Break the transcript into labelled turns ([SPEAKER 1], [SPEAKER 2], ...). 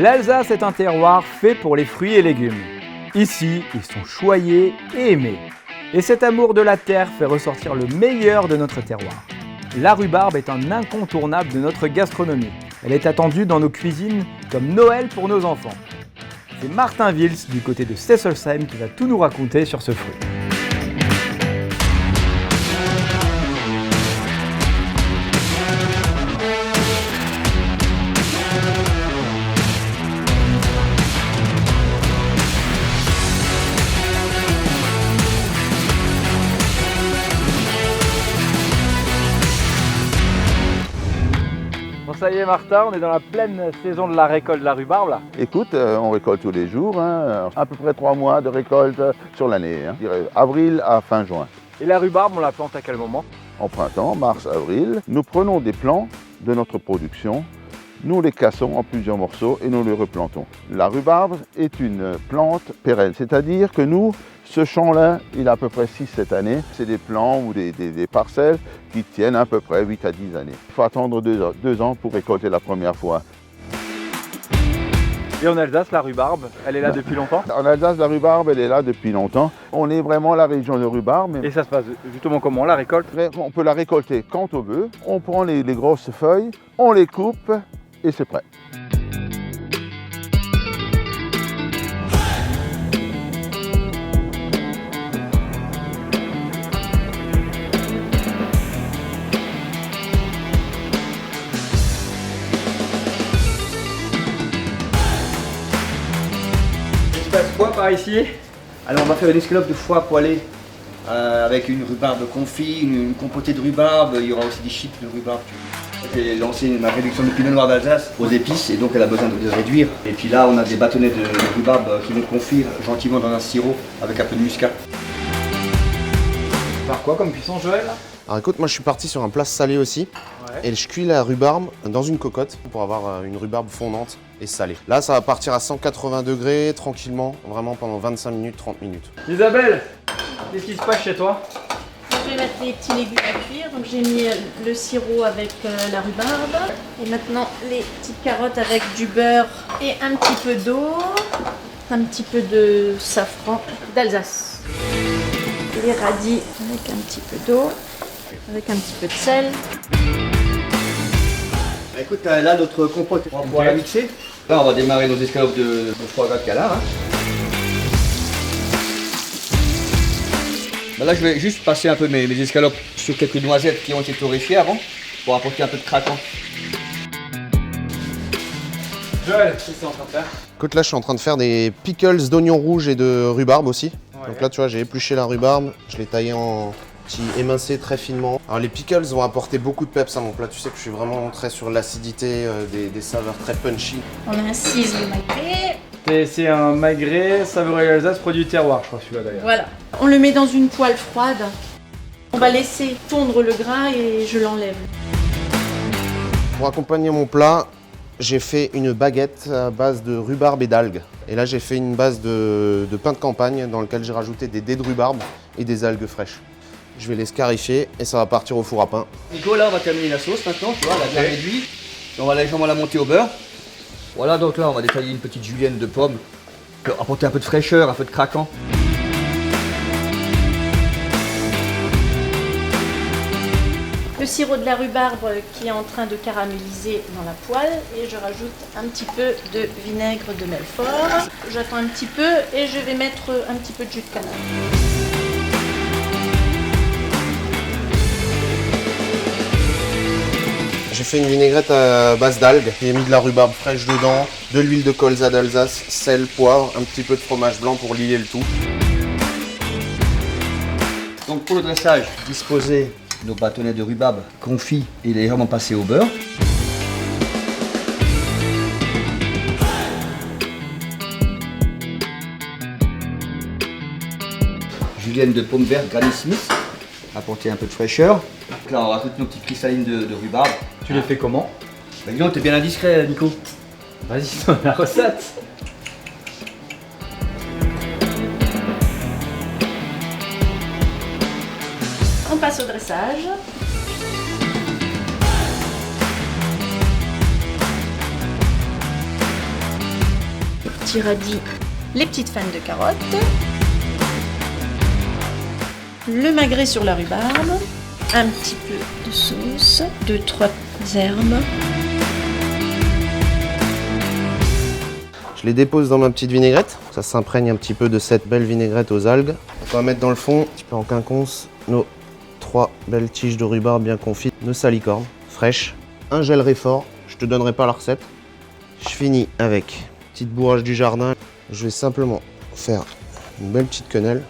[SPEAKER 1] L'Alsace est un terroir fait pour les fruits et légumes. Ici, ils sont choyés et aimés. Et cet amour de la terre fait ressortir le meilleur de notre terroir. La rhubarbe est un incontournable de notre gastronomie. Elle est attendue dans nos cuisines comme Noël pour nos enfants. C'est Martin Wils du côté de Stesselsheim qui va tout nous raconter sur ce fruit. Ça y est Martin, on est dans la pleine saison de la récolte de la rhubarbe là.
[SPEAKER 2] Écoute, on récolte tous les jours, à peu près 3 mois de récolte sur l'année, je dirais avril à fin juin.
[SPEAKER 1] Et la rhubarbe, on la plante à quel moment?
[SPEAKER 2] En printemps, mars, avril, nous prenons des plants de notre production, nous les cassons en plusieurs morceaux et nous les replantons. La rhubarbe est une plante pérenne, c'est-à-dire que nous, ce champ-là, il a à peu près 6-7 années. C'est des plants ou des parcelles qui tiennent à peu près 8 à 10 années. Il faut attendre 2 ans pour récolter la première fois.
[SPEAKER 1] Et en Alsace, la rhubarbe, elle est là depuis longtemps?
[SPEAKER 2] En Alsace, la rhubarbe, elle est là depuis longtemps. On est vraiment la région de rhubarbe.
[SPEAKER 1] Et ça se passe justement comment, la récolte?
[SPEAKER 2] On peut la récolter quand on veut. On prend les grosses feuilles, on les coupe et c'est prêt.
[SPEAKER 1] Quoi par ici?
[SPEAKER 3] Alors on va faire une escalope de foie poêlée avec une rhubarbe confit, une compotée de rhubarbe, il y aura aussi des chips de rhubarbe. J'ai lancé ma réduction de pinot noir d'Alsace aux épices et donc elle a besoin de réduire. Et puis là on a des bâtonnets de rhubarbe qui vont confire gentiment dans un sirop avec un peu de muscat.
[SPEAKER 1] Par quoi comme cuisson, Joël?
[SPEAKER 4] Alors écoute, moi je suis parti sur un plat salé aussi.
[SPEAKER 1] Ouais.
[SPEAKER 4] Et je cuis la rhubarbe dans une cocotte pour avoir une rhubarbe fondante et salée. Là ça va partir à 180 degrés tranquillement, vraiment pendant 25 minutes, 30 minutes.
[SPEAKER 1] Isabelle, qu'est-ce qui se passe chez toi?
[SPEAKER 5] Je vais mettre les petits légumes à cuire. Donc j'ai mis le sirop avec la rhubarbe. Et maintenant les petites carottes avec du beurre et un petit peu d'eau. Un petit peu de safran d'Alsace. Et les radis avec un petit peu d'eau. Avec un petit peu de sel.
[SPEAKER 3] Écoute, là notre compote, on va pouvoir la mixer. Là on va démarrer nos escalopes de foie gras de canard. Là je vais juste passer un peu mes escalopes sur quelques noisettes qui ont été torréfiées avant pour apporter un peu de craquant.
[SPEAKER 1] Joël, qu'est-ce que tu es en train de faire?
[SPEAKER 4] Écoute, là je suis en train de faire des pickles d'oignons rouges et de rhubarbe aussi.
[SPEAKER 1] Ouais.
[SPEAKER 4] Donc là tu vois, j'ai épluché la rhubarbe, je l'ai taillé en petits émincés très finement. Alors les pickles vont apporter beaucoup de peps à mon plat, tu sais que je suis vraiment très sur l'acidité, des saveurs très punchy.
[SPEAKER 5] On a un ciseau magret.
[SPEAKER 1] C'est un magret savoureux Alsace, produit du terroir, je crois celui-là d'ailleurs.
[SPEAKER 5] Voilà. On le met dans une poêle froide. On va laisser fondre le gras et je l'enlève.
[SPEAKER 4] Pour accompagner mon plat, j'ai fait une baguette à base de rhubarbe et d'algues. Et là j'ai fait une base de pain de campagne dans lequel j'ai rajouté des dés de rhubarbe et des algues fraîches. Je vais les scarifier et ça va partir au four à pain.
[SPEAKER 3] Nico, là on va terminer la sauce maintenant, tu vois, elle a bien réduit. Et on va légèrement la monter au beurre. Voilà, donc là on va détailler une petite julienne de pommes pour apporter un peu de fraîcheur, un peu de craquant.
[SPEAKER 5] Le sirop de la rhubarbe qui est en train de caraméliser dans la poêle et je rajoute un petit peu de vinaigre de Melfort. J'attends un petit peu et je vais mettre un petit peu de jus de canard.
[SPEAKER 4] J'ai fait une vinaigrette à base d'algues, j'ai mis de la rhubarbe fraîche dedans, de l'huile de colza d'Alsace, sel, poivre, un petit peu de fromage blanc pour lier le tout.
[SPEAKER 3] Donc pour le dressage, disposer nos bâtonnets de rhubarbe confits et légèrement passés au beurre. Julienne de pommes vertes Granny Smith, apporter un peu de fraîcheur. Donc là on rajoute nos petites cristallines de rhubarbe.
[SPEAKER 1] Tu les fais comment?
[SPEAKER 3] Bah dis donc, t'es bien indiscret Nico.
[SPEAKER 1] Vas-y, donne la recette.
[SPEAKER 5] On passe au dressage. petit radis, les petites fans de carottes, le magret sur la rhubarbe, un petit peu de sauce, 2-3 herbes.
[SPEAKER 4] Je les dépose dans ma petite vinaigrette. Ça s'imprègne un petit peu de cette belle vinaigrette aux algues. On va mettre dans le fond, un petit peu en quinconce, nos 3 belles tiges de rhubarbe bien confites, nos salicornes fraîches, un gel Réfort. Je te donnerai pas la recette. Je finis avec une petite bourrage du jardin. Je vais simplement faire une belle petite quenelle.